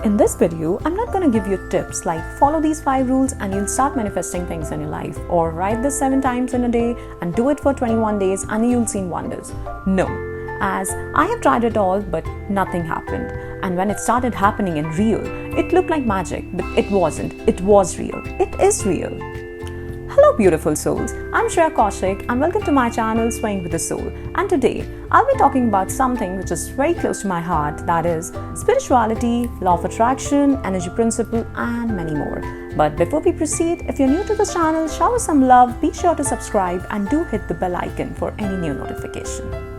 In this video, I'm not going to give you tips like follow these 5 rules and you'll start manifesting things in your life, or write this 7 times in a day and do it for 21 days and you'll see wonders. No, as I have tried it all but nothing happened. And when it started happening in real, it looked like magic, but it wasn't. It was real. It is real. Hello beautiful souls, I'm Shreya Kaushik and welcome to my channel Swaying with the Soul. And today, I'll be talking about something which is very close to my heart, that is spirituality, law of attraction, energy principle and many more. But before we proceed, if you're new to this channel, shower some love, be sure to subscribe and do hit the bell icon for any new notification.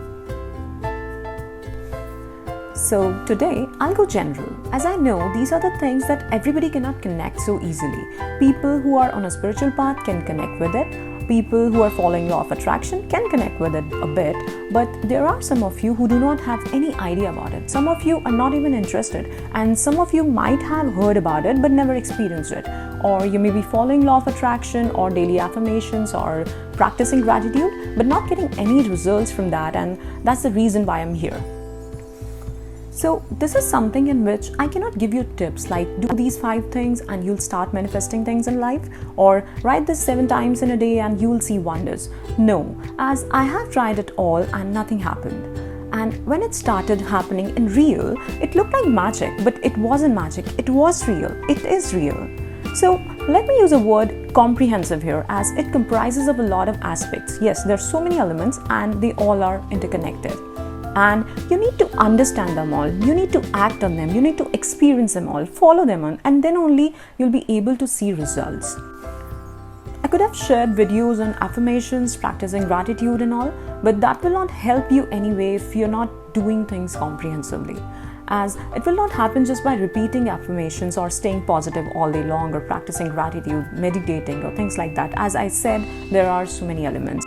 So today, I'll go general, as I know these are the things that everybody cannot connect so easily. People who are on a spiritual path can connect with it. People who are following law of attraction can connect with it a bit. But there are some of you who do not have any idea about it. Some of you are not even interested. And some of you might have heard about it but never experienced it. Or you may be following law of attraction or daily affirmations or practicing gratitude but not getting any results from that. And that's the reason why I'm here. So this is something in which I cannot give you tips like do these 5 things and you'll start manifesting things in life, or write this 7 times in a day and you'll see wonders. No, as I have tried it all and nothing happened. And when it started happening in real, it looked like magic, but it wasn't magic. It was real. It is real. So let me use a word comprehensive here, as it comprises of a lot of aspects. Yes, there's so many elements and they all are interconnected. And you need to understand them all, you need to act on them, you need to experience them all, follow them on, and then only you'll be able to see results. I could have shared videos on affirmations, practicing gratitude and all, but that will not help you anyway if you're not doing things comprehensively. As it will not happen just by repeating affirmations or staying positive all day long or practicing gratitude, meditating or things like that. As I said, there are so many elements.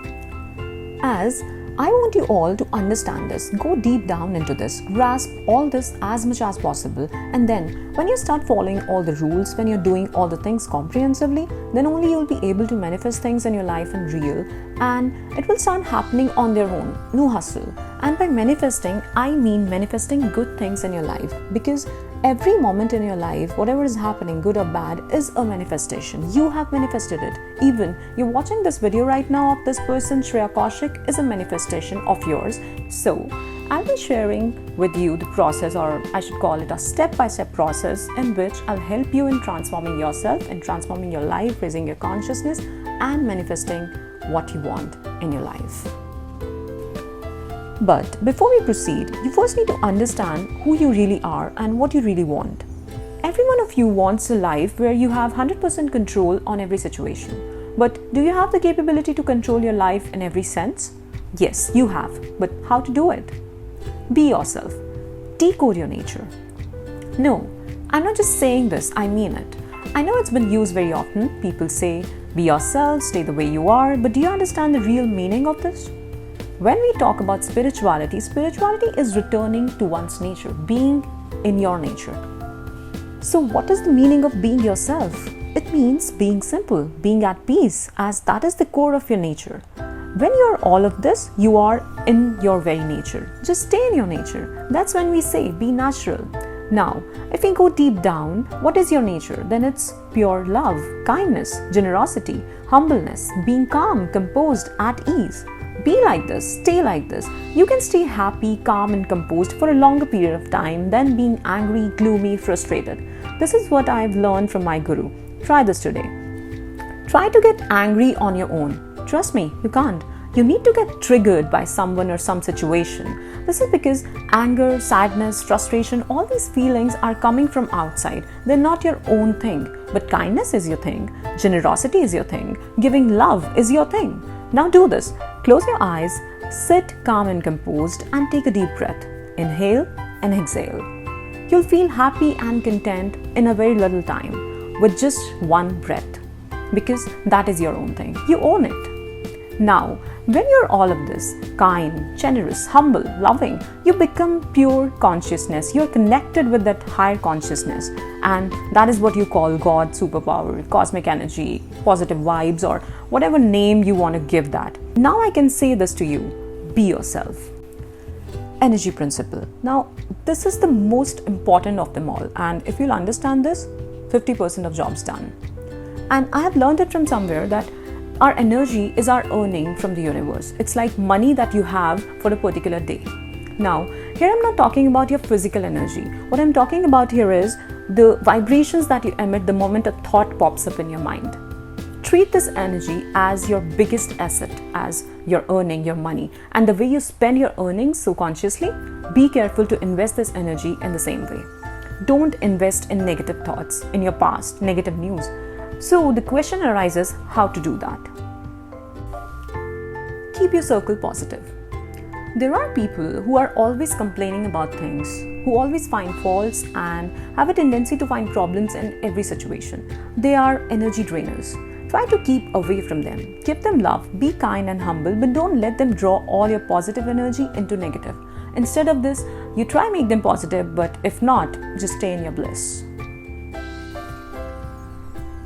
As I want you all to understand this, go deep down into this, grasp all this as much as possible, and then when you start following all the rules, when you're doing all the things comprehensively, then only you'll be able to manifest things in your life in real, and it will start happening on their own, no hustle. And by manifesting, I mean manifesting good things in your life, because every moment in your life, whatever is happening, good or bad, is a manifestation. You have manifested it. Even you're watching this video right now of this person, Shreya Kaushik, is a manifestation of yours. So I'll be sharing with you the process, or I should call it a step-by-step process, in which I'll help you in transforming yourself, in transforming your life, raising your consciousness and manifesting what you want in your life. But before we proceed, you first need to understand who you really are and what you really want. Every one of you wants a life where you have 100% control on every situation. But do you have the capability to control your life in every sense? Yes, you have. But how to do it? Be yourself. Decode your nature. No, I'm not just saying this, I mean it. I know it's been used very often. People say, be yourself, stay the way you are. But do you understand the real meaning of this? When we talk about spirituality, spirituality is returning to one's nature, being in your nature. So what is the meaning of being yourself? It means being simple, being at peace, as that is the core of your nature. When you're all of this, you are in your very nature. Just stay in your nature. That's when we say be natural. Now, if we go deep down, what is your nature? Then it's pure love, kindness, generosity, humbleness, being calm, composed, at ease. Be like this, stay like this. You can stay happy, calm and composed for a longer period of time than being angry, gloomy, frustrated. This is what I've learned from my guru. Try this today. Try to get angry on your own. Trust me, you can't. You need to get triggered by someone or some situation. This is because anger, sadness, frustration, all these feelings are coming from outside. They're not your own thing. But kindness is your thing. Generosity is your thing. Giving love is your thing. Now do this. Close your eyes, sit calm and composed, and take a deep breath. Inhale and exhale. You'll feel happy and content in a very little time with just one breath, because that is your own thing. You own it. Now, when you're all of this, kind, generous, humble, loving, you become pure consciousness. You're connected with that higher consciousness. And that is what you call God, superpower, cosmic energy, positive vibes, or whatever name you want to give that. Now I can say this to you. Be yourself. energy principle. Now, this is the most important of them all, and if you'll understand this, 50% of job's done. And I have learned it from somewhere that our energy is our earning from the universe. It's like money that you have for a particular day. Now, here I'm not talking about your physical energy. What I'm talking about here is the vibrations that you emit the moment a thought pops up in your mind. Treat this energy as your biggest asset, as your earning, your money. And the way you spend your earnings so consciously, be careful to invest this energy in the same way. Don't invest in negative thoughts, in your past, negative news. So the question arises, how to do that? Keep your circle positive. There are people who are always complaining about things, who always find faults and have a tendency to find problems in every situation. They are energy drainers. Try to keep away from them. Give them love, be kind and humble, but don't let them draw all your positive energy into negative. Instead of this, you try make them positive, but if not, just stay in your bliss.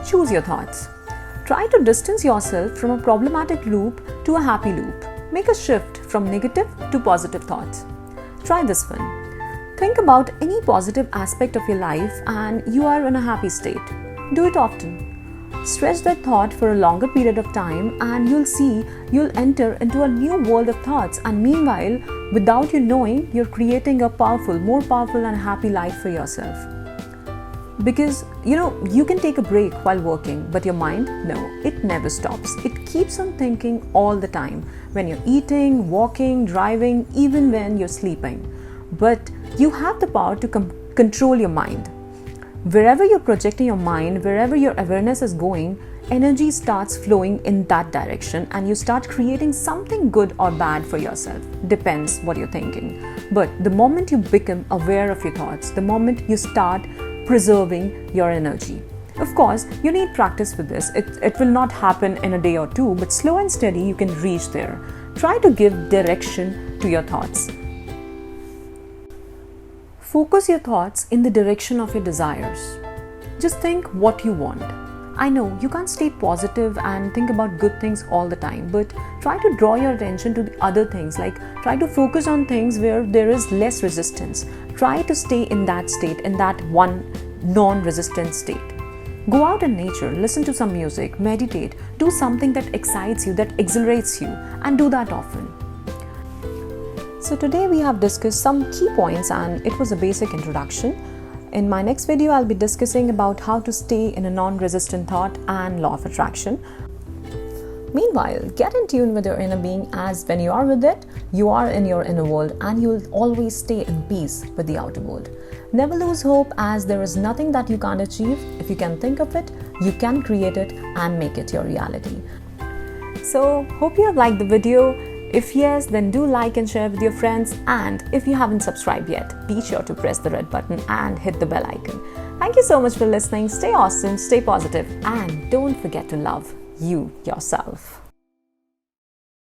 Choose your thoughts. Try to distance yourself from a problematic loop to a happy loop. Make a shift from negative to positive thoughts. Try this one. Think about any positive aspect of your life and you are in a happy state. Do it often. Stretch that thought for a longer period of time and you'll see you'll enter into a new world of thoughts, and meanwhile, without you knowing, you're creating a more powerful and happy life for yourself. Because you can take a break while working, but your mind, no, it never stops. It keeps on thinking all the time, when you're eating, walking, driving, even when you're sleeping. But you have the power to control your mind. Wherever you're projecting your mind, wherever your awareness is going, energy starts flowing in that direction and you start creating something good or bad for yourself. Depends what you're thinking. But the moment you become aware of your thoughts, the moment you start preserving your energy. Of course, you need practice with this. It will not happen in a day or two, but slow and steady you can reach there. Try to give direction to your thoughts. Focus your thoughts in the direction of your desires. Just think what you want. I know you can't stay positive and think about good things all the time, but try to draw your attention to the other things, like try to focus on things where there is less resistance. Try to stay in that state, in that one non-resistant state. Go out in nature, listen to some music, meditate, do something that excites you, that exhilarates you, and do that often. So today we have discussed some key points and it was a basic introduction. In my next video, I'll be discussing about how to stay in a non-resistant thought and law of attraction. Meanwhile, get in tune with your inner being, as when you are with it, you are in your inner world and you will always stay in peace with the outer world. Never lose hope, as there is nothing that you can't achieve. If you can think of it, you can create it and make it your reality. So, hope you have liked the video. If yes, then do like and share with your friends, and if you haven't subscribed yet, be sure to press the red button and hit the bell icon. Thank you so much for listening. Stay awesome, stay positive, and don't forget to love you yourself.